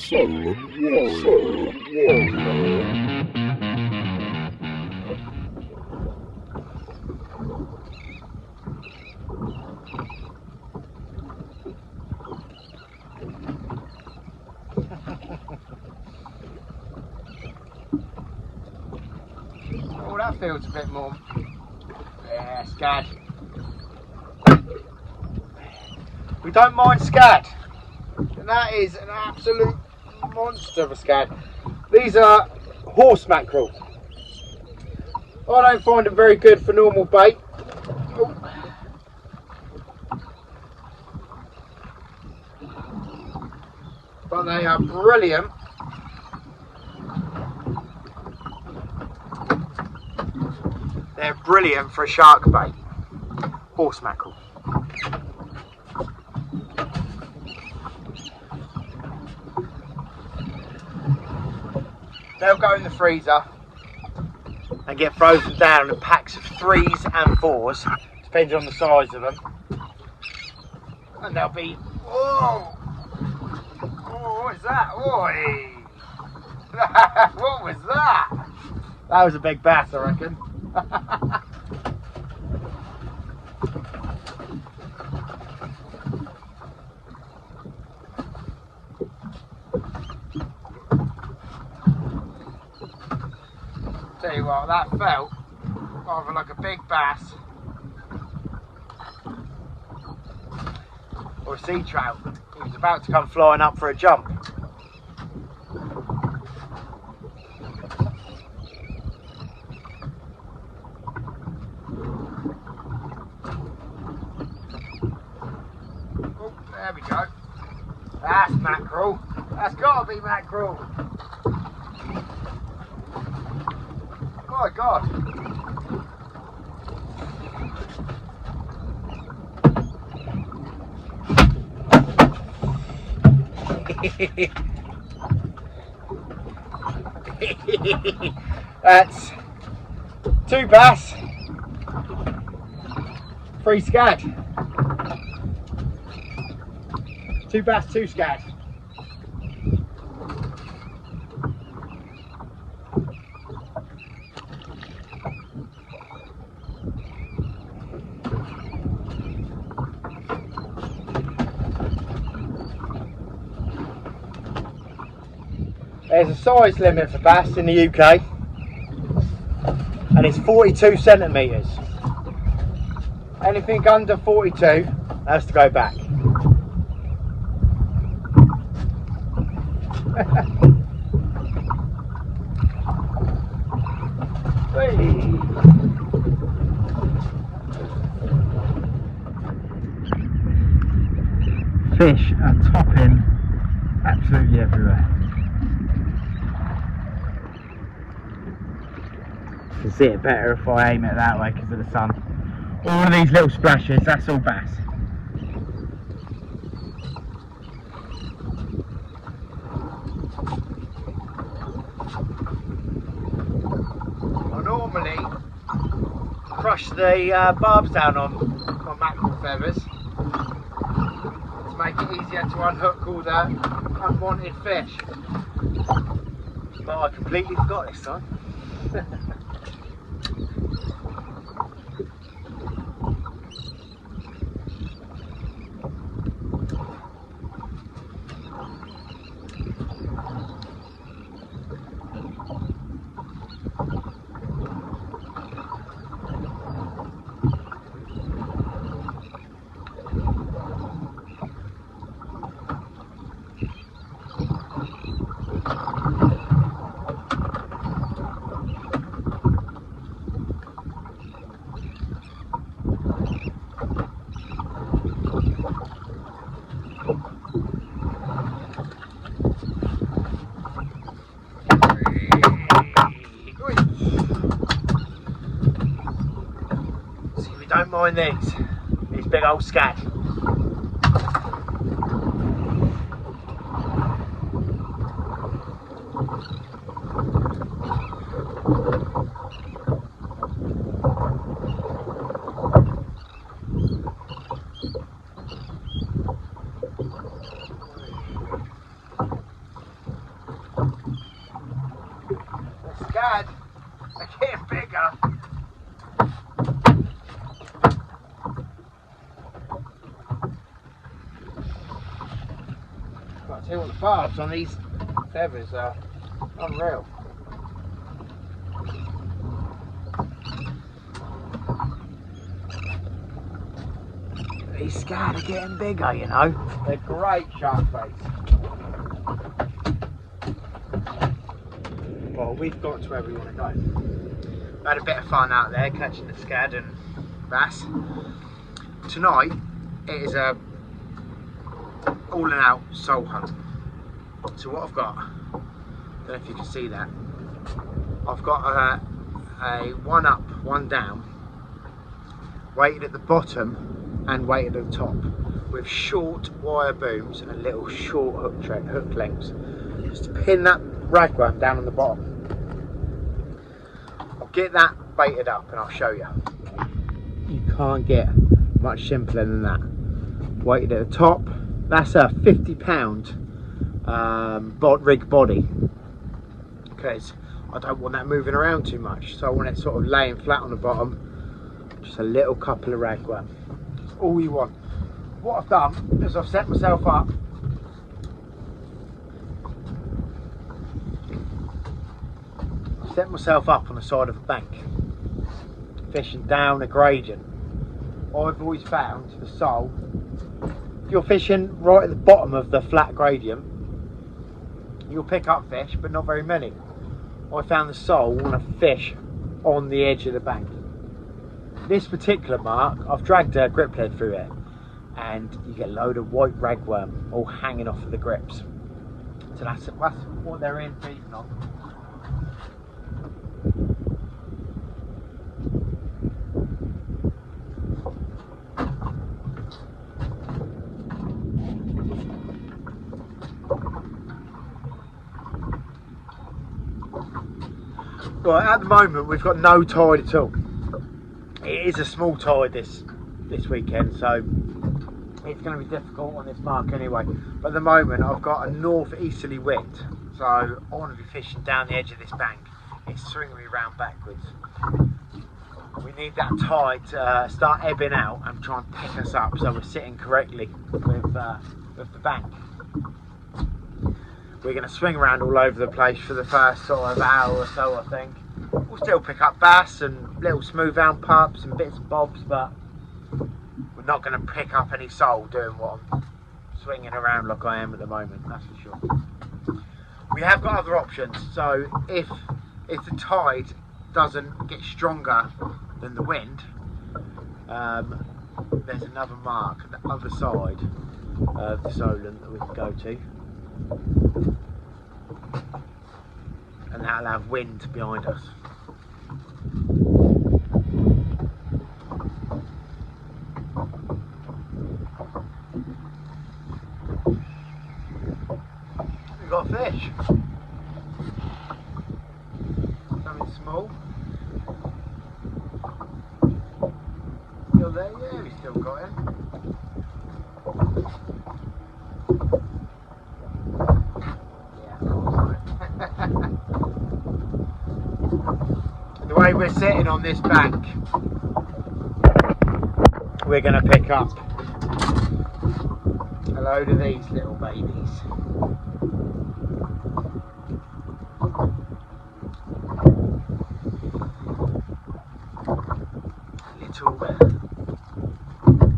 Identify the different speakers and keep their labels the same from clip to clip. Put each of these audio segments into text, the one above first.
Speaker 1: Solent SOLE.
Speaker 2: Oh, that feels a bit more. Yeah, scad. We don't mind scad. And that is an absolute monster of a scad. These are horse mackerel. I don't find them very good for normal bait. Oh. But they are brilliant. They're brilliant for a shark bait. Horse mackerel. They'll go in the freezer and get frozen down in packs of 3s and 4s, depending on the size of them. And they'll be, oh, what is that? Oi! What was that? That was a big bass, I reckon. Tell you what, that felt rather like a big bass or a sea trout. He was about to come flying up for a jump. Oh, there we go. That's mackerel. That's got to be mackerel. Oh my God. That's 2 bass, 3 scad. 2 bass, 2 scad. There's a size limit for bass in the UK and it's 42 centimetres. Anything under 42 has to go back. Fish are topping absolutely everywhere. You can see it better if I aim it that way because of the sun. All of these little splashes, that's all bass. I normally crush the barbs down on my mackerel feathers to make it easier to unhook all the unwanted fish. But I completely forgot this time. Don't mind these big old scad. tell you what, the barbs on these feathers are unreal. These scad are getting bigger, you know. They're great shark baits. Well, we've got to where we want to go. We had a bit of fun out there catching the scad and bass. Tonight it is a all and out sole hunt. So what I've got, I don't know if you can see that, I've got a one up, one down, weighted at the bottom and weighted at the top, with short wire booms and little short hook lengths, just to pin that ragworm down on the bottom. I'll get that baited up and I'll show you. You can't get much simpler than that. Weighted at the top, that's a 50-pound rig body, because I don't want that moving around too much, so I want it sort of laying flat on the bottom, just a little couple of ragworm. That's all you want. What I've done is I've set myself up on the side of a bank, fishing down a gradient. I've always found the sole, if you're fishing right at the bottom of the flat gradient, you'll pick up fish, but not very many. I found the sole want to fish on the edge of the bank. This particular mark, I've dragged a grip lead through it, and you get a load of white ragworm all hanging off of the grips. So that's what they're in feeding on. Well, at the moment we've got no tide at all. It is a small tide this weekend, so it's going to be difficult on this mark anyway. But at the moment I've got a north-easterly wind, so I want to be fishing down the edge of this bank. It's swinging me round backwards. We need that tide to start ebbing out and try and pick us up, so we're sitting correctly with the bank. We're going to swing around all over the place for the first sort of hour or so, I think. We'll still pick up bass and little smooth hound pups and bits and bobs, but we're not going to pick up any sole doing what I'm swinging around like I am at the moment, that's for sure. We have got other options, so if the tide doesn't get stronger than the wind, there's another mark at the other side of the Solent that we can go to, and that'll have wind behind us. We've got a fish, something small. Still there? Yeah, we still got him. The way we're sitting on this bank, we're going to pick up a load of these little babies.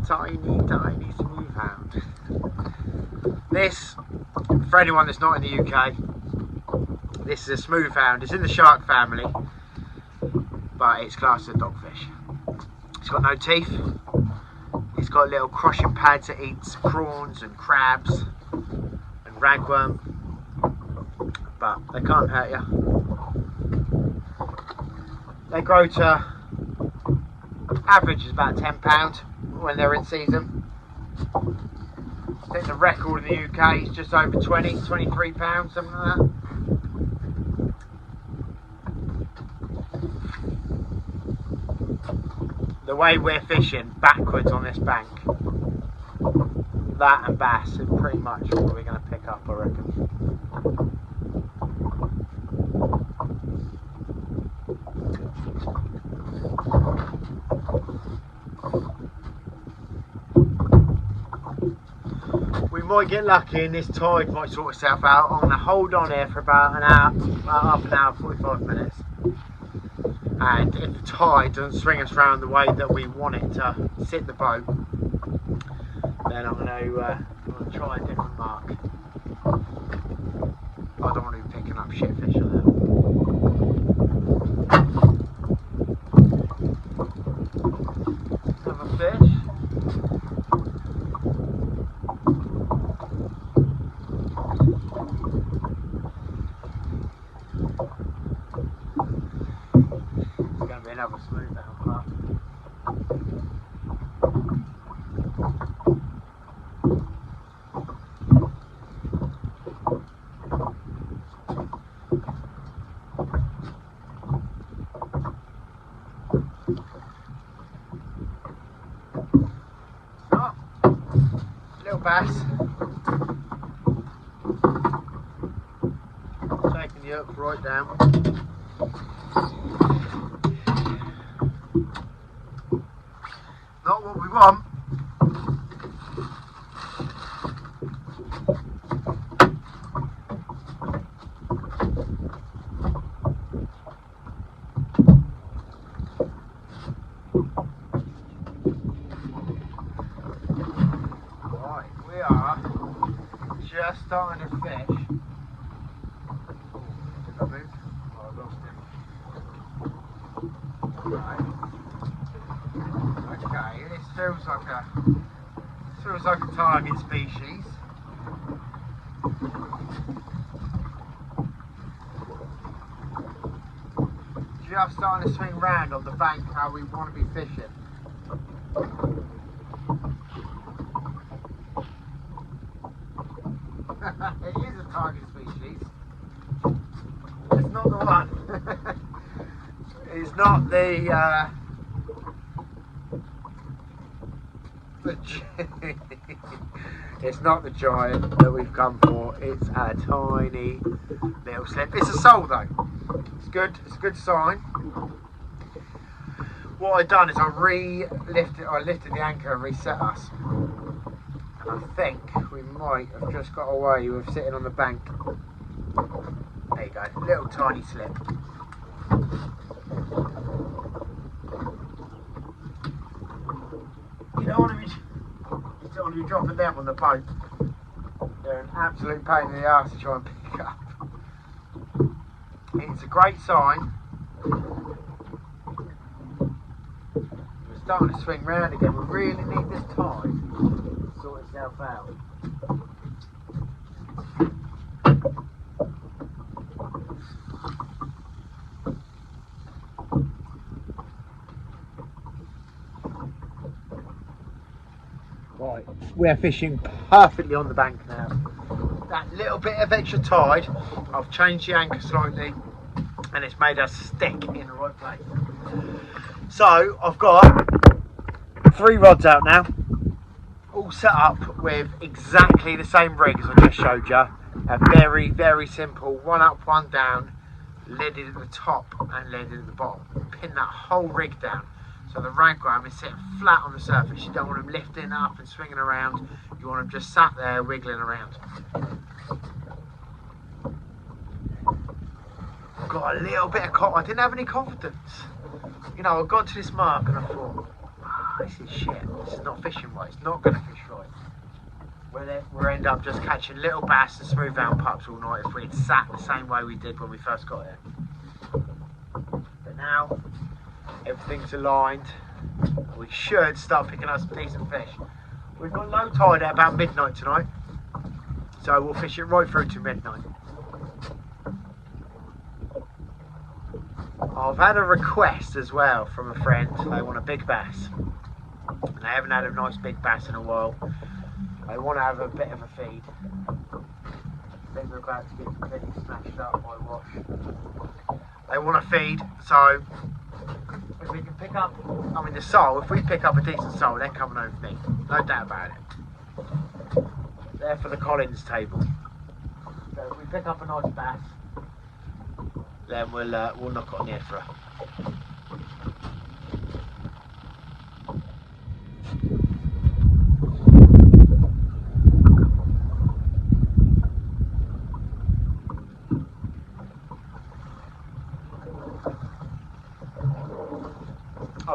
Speaker 2: Little tiny smooth hound. This, for anyone that's not in the UK, this is a smooth hound. It's in the shark family, but it's classed as a dogfish. It's got no teeth. It's got little crushing pads that eats prawns and crabs and ragworm, but they can't hurt you. They grow to average is about £10 when they're in season. I think the record in the UK is just over £23, something like that. The way we're fishing backwards on this bank, that and bass is pretty much what we're going to pick up, I reckon. We might get lucky and this tide might sort itself out. I'm going to hold on here for about an hour, about half an hour, 45 minutes. And if the tide doesn't swing us around the way that we want it to sit the boat, then I'm going to try a different mark. I don't want to be picking up shit fish on there. Another fish. It's going to be another smooth down part. Little bass. Taking the hook right down. Not what we want. Just starting to fish. Did I move? Oh, I lost him. Right. Okay, this feels like a target species. Just starting to swing round on the bank how we want to be fishing. It is a target species. It's not the one. It's not the it's not the giant that we've come for. It's a tiny little slip. It's a sole though. It's good. It's a good sign. What I've done is I lifted the anchor and reset us. I think we might have just got away with sitting on the bank. There you go, little tiny slip. You don't want to be dropping them on the boat. They're an absolute pain in the arse to try and pick up. It's a great sign. We're starting to swing round again. We really need this tide. Sort itself out. Right, we're fishing perfectly on the bank now. That little bit of extra tide, I've changed the anchor slightly and it's made us stick in the right place. So I've got 3 rods out now, all set up with exactly the same rig as I just showed you. A very, very simple 1 up, 1 down, leaded at the top and leaded at the bottom. Pin that whole rig down so the ragworm is sitting flat on the surface. You don't want them lifting up and swinging around. You want them just sat there wiggling around. I've got a little bit of I didn't have any confidence. You know, I got to this mark and I thought, this is shit. This is not fishing right. It's not going to fish right. We'll end up just catching little bass and smooth down pups all night if we had sat the same way we did when we first got here. But now everything's aligned. We should start picking up some decent fish. We've got low tide at about midnight tonight, so we'll fish it right through to midnight. I've had a request as well from a friend. They want a big bass. And they haven't had a nice big bass in a while. They want to have a bit of a feed. I think we're about to get completely smashed up by wash. They want to feed, so if we can pick up, I mean the sole, if we pick up a decent sole, they're coming over me. No doubt about it. They're for the Collins table. So if we pick up a nice bass, then we'll knock it on the head for her.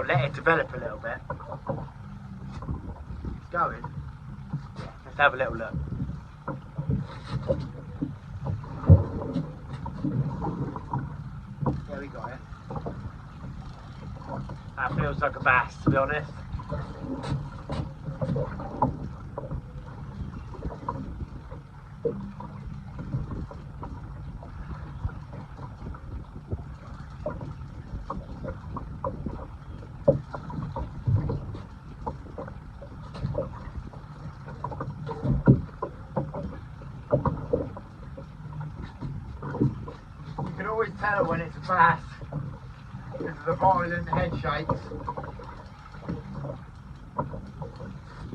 Speaker 2: got to let it develop a little bit. It's going. Let's have a little look. Yeah, we got it. That feels like a bass, to be honest. You can always tell when it's a bass because of the violent head shakes,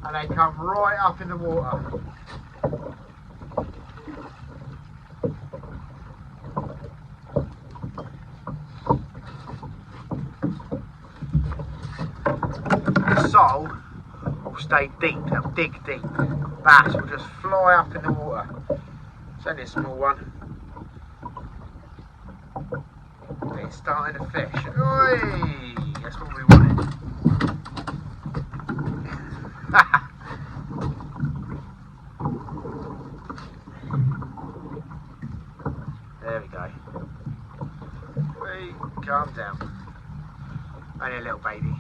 Speaker 2: and they come right up in the water. The sole will stay deep, they'll dig deep. Bass will just fly up in the water. It's only a small one. It's starting to fish. Oi! That's what we wanted. There we go. Wait, calm down. Only a little baby.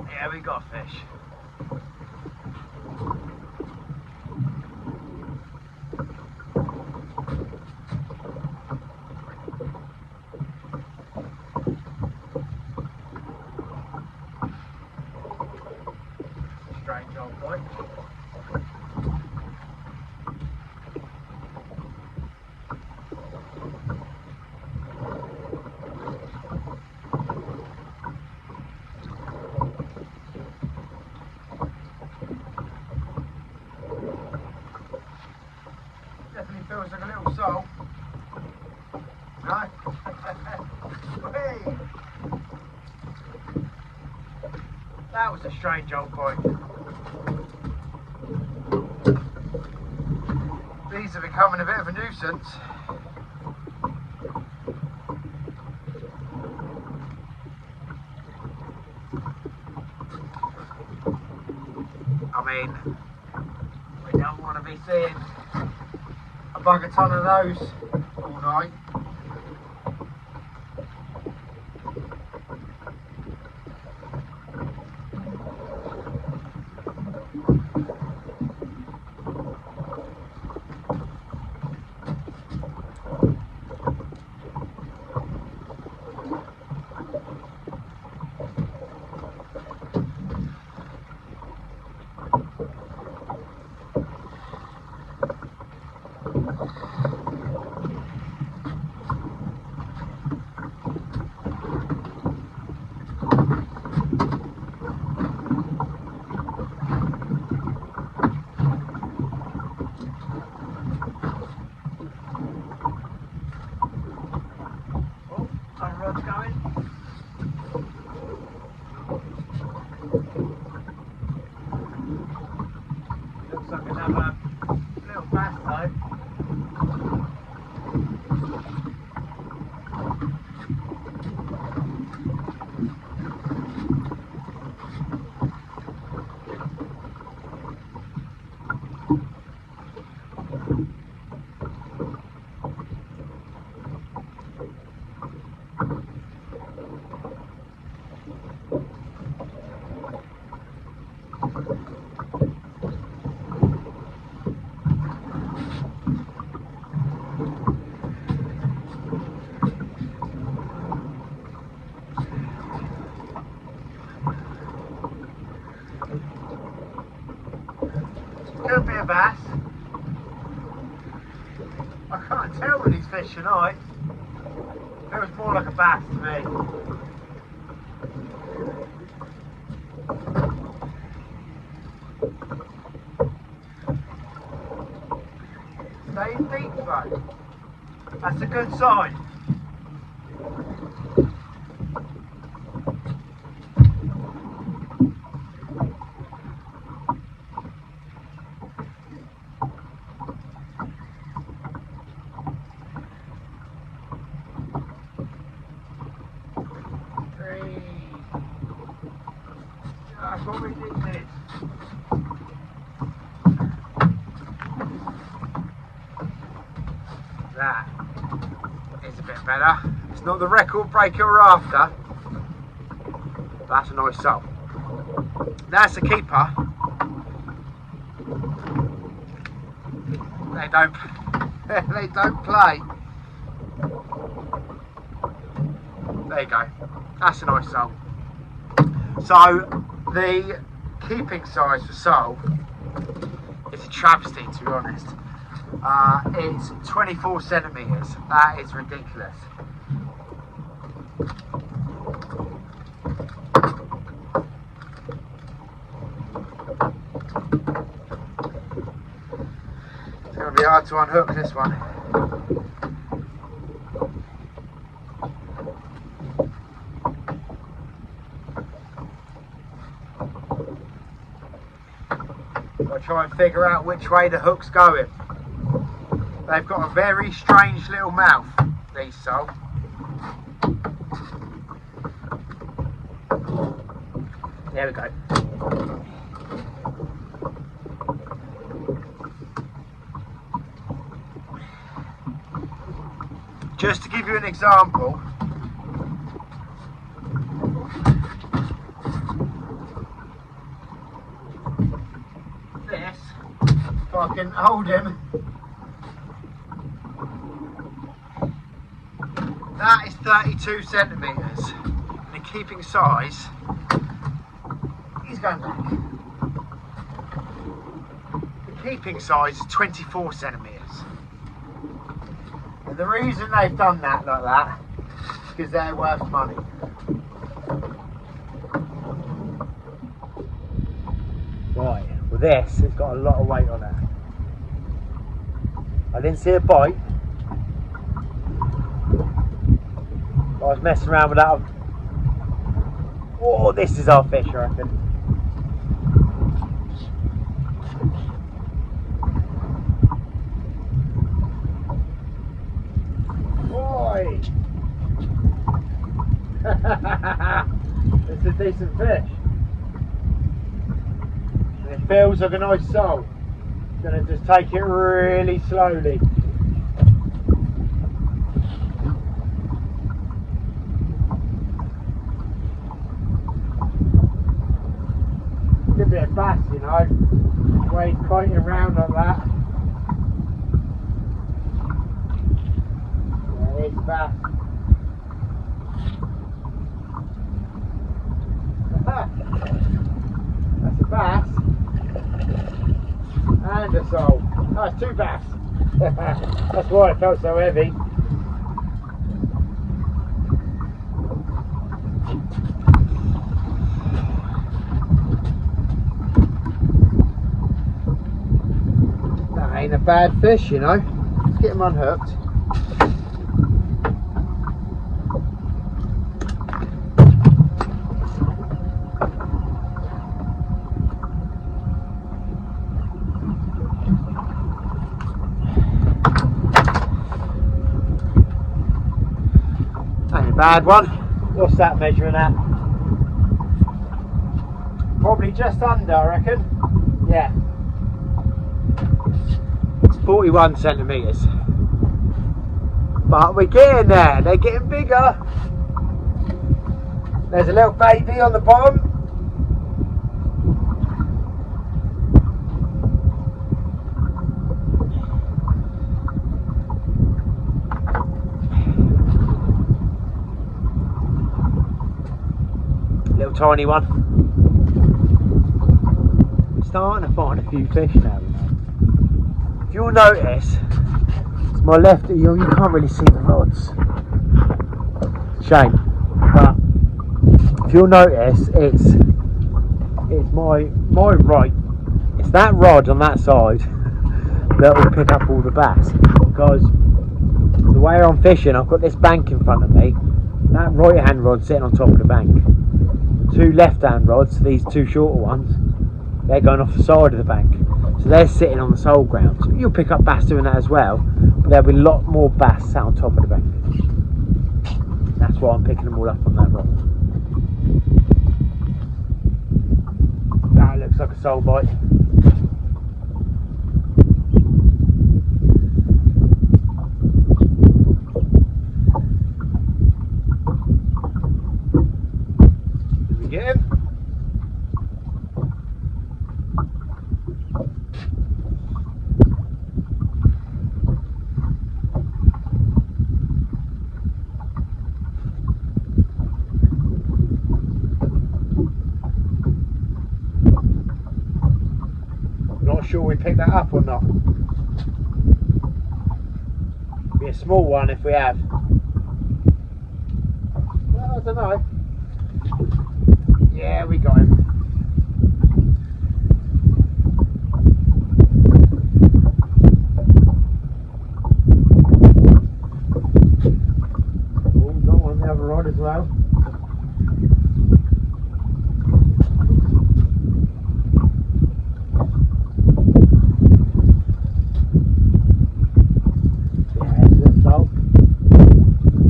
Speaker 2: Yeah, we got a fish. Strange old boy. Definitely feels like a little sole. No? Hey! That was a strange old boy. These are becoming a bit of a nuisance. I mean, we don't want to be seeing a bugger ton of those all night. Looks like another little bass though. Could be a bass. I can't tell when he's fishing tonight. Feels more like a bass to me. Staying deep though. That's a good sign. That is a bit better. It's not the record breaker we're after. That's a nice sole. That's a keeper. They don't they don't play. There you go. That's a nice sole. So the keeping size for sole is a travesty, to be honest. It's 24 centimetres. That is ridiculous. It's going to be hard to unhook this one. I'll try and figure out which way the hook's going. They've got a very strange little mouth, these sole. There we go. Just to give you an example, this, if I can hold him, that is 32 centimetres. And the keeping size, he's going back. The keeping size is 24 centimetres. And the reason they've done that like that is because they're worth money. Right, well this has got a lot of weight on it. I didn't see a bite. I was messing around with that. Oh, this is our fish, I reckon. Boy! It's a decent fish. And it feels like a nice sole. I'm going to just take it really slowly. A bit of bass, you know, the way he's biting around like that. Yeah, it's bass. That's a bass and a sole. That's two bass. That's why it felt so heavy. Ain't a bad fish, you know. Let's get him unhooked. Ain't a bad one. What's that measuring at? Probably just under, I reckon. Yeah. 41 centimetres, but we're getting there. They're getting bigger. There's a little baby on the bottom. Little tiny one. Starting to find a few fish now. If you'll notice, to my left, you can't really see the rods. Shame, but if you'll notice, it's my right. It's that rod on that side that will pick up all the bass. Because the way I'm fishing, I've got this bank in front of me. That right-hand rod sitting on top of the bank. Two left-hand rods, these two shorter ones, they're going off the side of the bank. So they're sitting on the sole ground. So you'll pick up bass doing that as well, but there'll be a lot more bass sat on top of the bank. That's why I'm picking them all up on that rod. That looks like a sole bite. not sure we picked that up or not. Be a small one if we have. Well, I don't know. Yeah, we got him. Oh, got one on the other rod as well.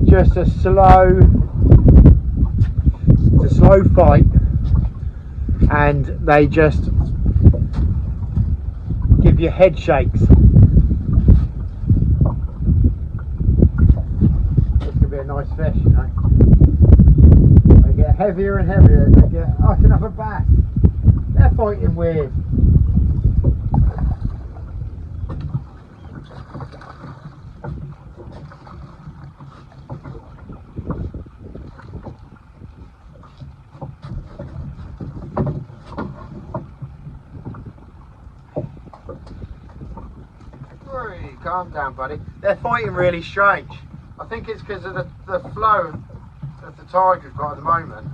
Speaker 2: Just a slow fight, and they just give you head shakes. This could be a nice fish, you know. They get heavier and heavier as they get up another bass. They're fighting weird. Calm down, buddy. They're fighting really strange. I think it's because of the flow of the tide we've got at the moment.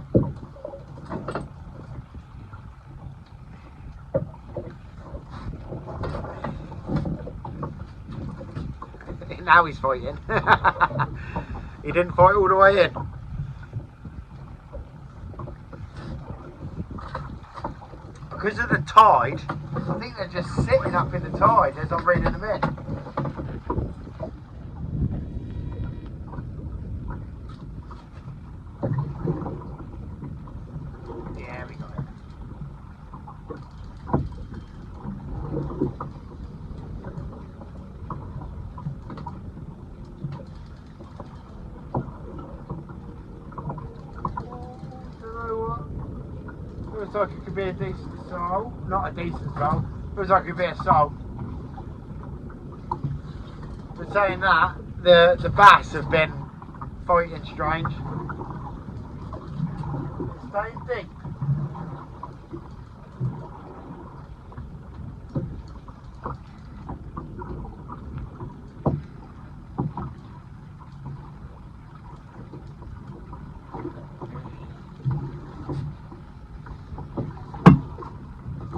Speaker 2: Now he's fighting. He didn't fight all the way in. Because of the tide, I think they're just sitting up in the tide as I'm reeling them in. Yeah, we got it. Looks like it could be a decent sole. Not a decent sole. Looks like it could be a sole. But saying that, the bass have been fighting strange. It's staying deep.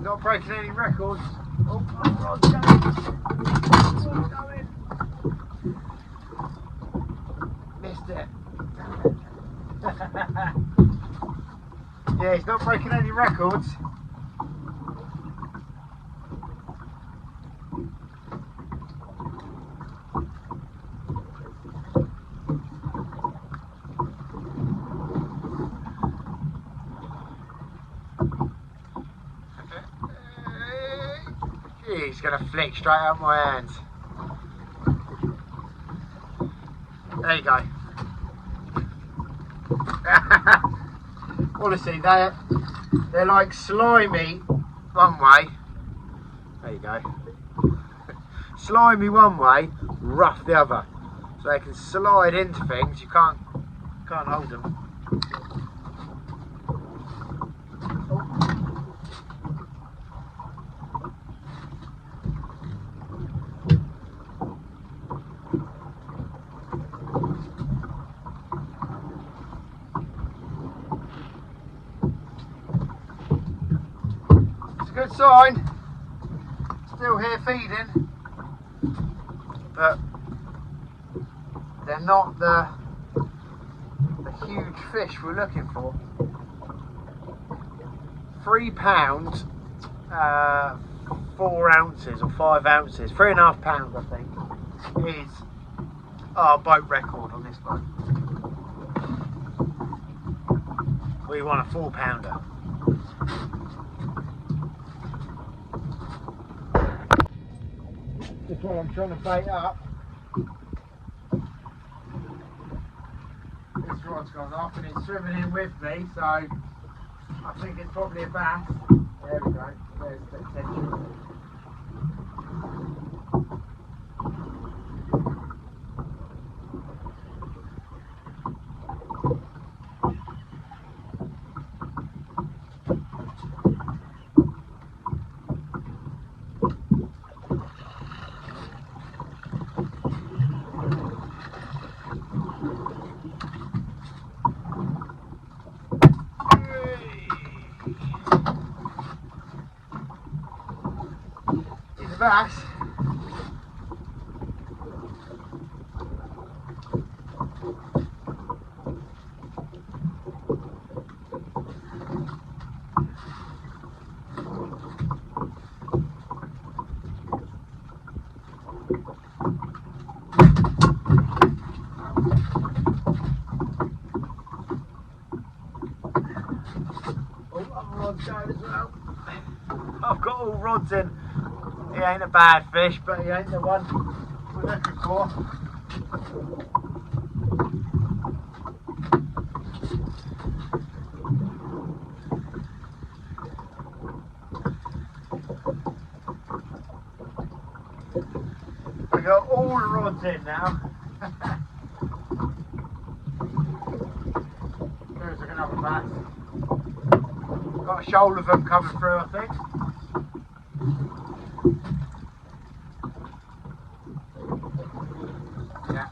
Speaker 2: Not breaking any records. Oh, rod's going. Rod's going. Missed it. Yeah, he's not breaking any records. He's going to flick straight out my hands. There you go. Honestly, they're like slimy one way. There you go. Slimy one way, rough the other. So they can slide into things. You can't hold them. Good sign, still here feeding, but they're not the huge fish we're looking for. £3, 4 ounces or 5 ounces, 3.5 pounds I think, is our boat record on this boat. We want a 4-pounder. That's what I'm trying to bait up. This rod's gone off and it's swimming in with me, so I think it's probably a bass. There we go, there's the tension. bass. As well. I've got all rods in. He ain't a bad fish, but he ain't the one we're looking for. We got all the rods in now. There's another bass. Got a shoal of them coming through, I think. Yeah.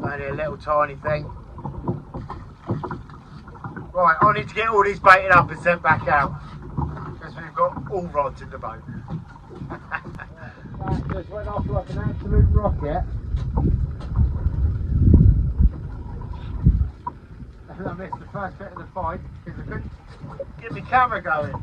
Speaker 2: Only a little tiny thing. Right, I need to get all these baited up and sent back out. Because we've got all rods in the boat. That just went off like an absolute rocket. And I missed the first bit of the fight because I couldn't get my camera going.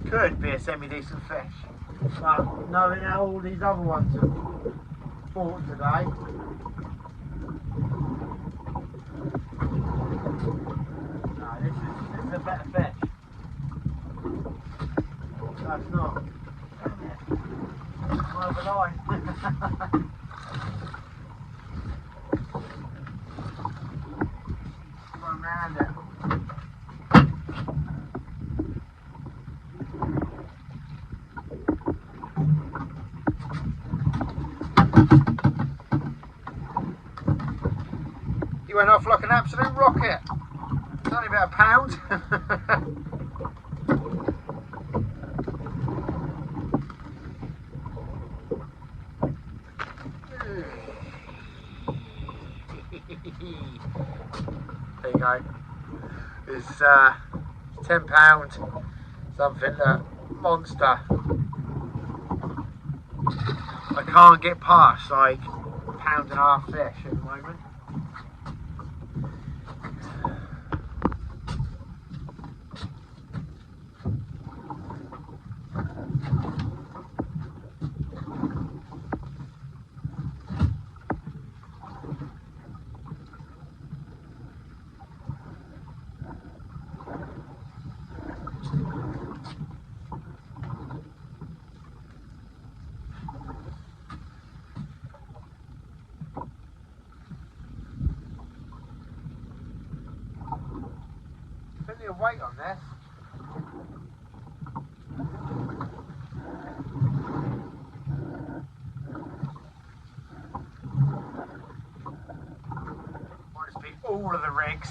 Speaker 2: Could be a semi-decent fish, but knowing how all these other ones have fought today, no, this is a better fish. That's not. One of a line. Run around it. He went off like an absolute rocket. It's only about a pound. There you go. It's £10, something monster. I can't get past like £1.5 fish at the moment. Plenty of weight on this. Might just be all of the rigs.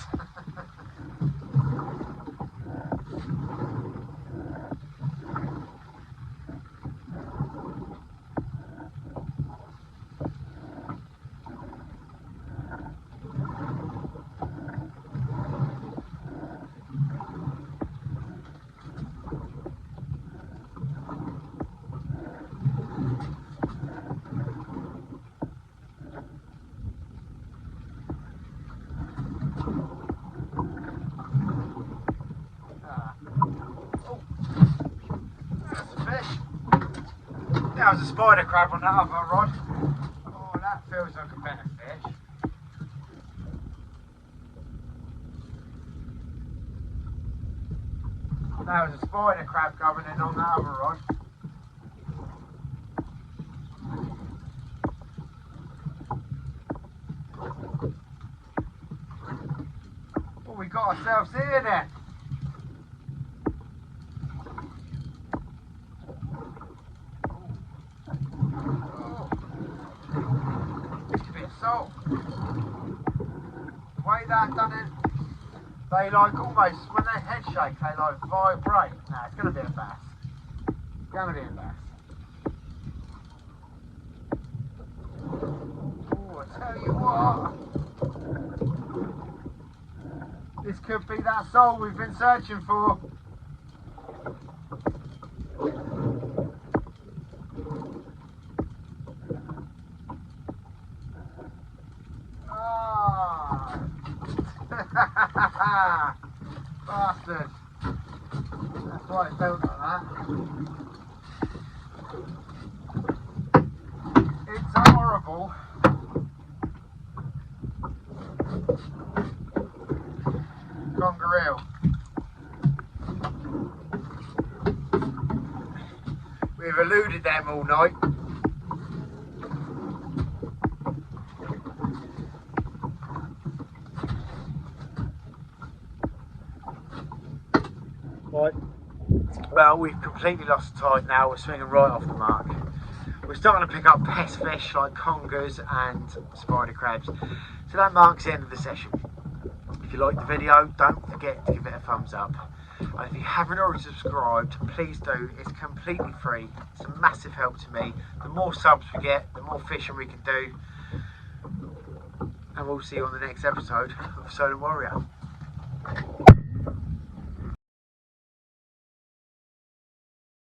Speaker 2: That was a spider crab on that other rod. Oh, that feels like a better fish. That was a spider crab coming in on that other rod. What we got ourselves here then? sole. The way that done it, they like almost, when they head shake, they like vibrate. Nah, it's going to be a bass. Going to be a bass. Oh, I tell you what. This could be that sole we've been searching for. Bastard. That's why it's built like that. It's horrible. Congaree. We've eluded them all night. Right. Well, we've completely lost the tide now. We're swinging right off the mark. We're starting to pick up pest fish like congers and spider crabs. So that marks the end of the session. If you liked the video, don't forget to give it a thumbs up. And if you haven't already subscribed, please do. It's completely free. It's a massive help to me. The more subs we get, the more fishing we can do. And we'll see you on the next episode of Solent Warrior.